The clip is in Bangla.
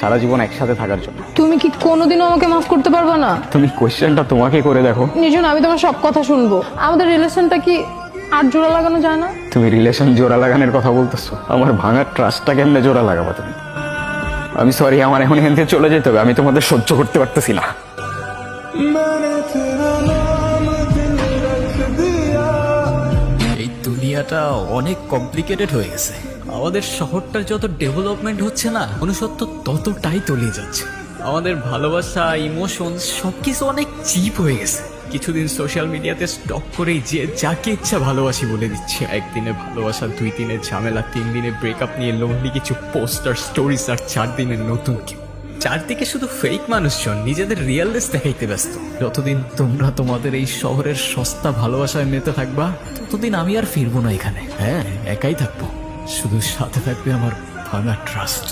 সারা জীবন একসাথে থাকার জন্য। তুমি কি কোনোদিনও আমাকে মাফ করতে পারবে না? তুমি কোয়েশ্চেনটা তোমাকে করে দেখো। নির্জন, আমি তোমার সব কথা শুনবো। আমাদের রিলেশনটা কি আর জোড়া লাগানো যায় না? তুমি রিলেশন জোড়া লাগানোর কথা বলতেছো, আমার ভাঙার ট্রাস্টটা কেমনে জোড়া লাগাবা তুমি? আমি সরি, আমার এখন এখান থেকে চলে যেতে হবে, আমি তোমাদের সহ্য করতে পারতেছি না। এই দুনিয়াটা অনেক কমপ্লিকেটেড হয়ে গেছে। আমাদের শহরটার যত ডেভেলপমেন্ট হচ্ছে না, মনুষ্যত্ব ততটাই তলিয়ে যাচ্ছে। আমাদের ভালোবাসা, ইমোশন সবকিছু অনেক চিপ হয়ে গেছে। কিছুদিন সোশ্যাল মিডিয়াতে স্টক করেই যে যাকে ইচ্ছা ভালোবাসি বলে দিচ্ছে। একদিনে ভালোবাসা, 2 দিনের ঝামেলা, 3 দিনে ব্রেকআপ নিয়ে লোনলি কিছু পোস্টার স্টোরিজ, আর 4 দিনের নতুন কেউ। চারদিকে শুধু ফেক মানুষজন নিজেদের রিয়েলনেস দেখাইতে ব্যস্ত। যতদিন তোমরা তোমাদের এই শহরের সস্তা ভালোবাসায় মেতে থাকবা, ততদিন আমি আর ফিরবো না এখানে। হ্যাঁ, একাই থাকবো, শুধু সাথে থাকবে আমার ভাঙা ট্রাস্ট।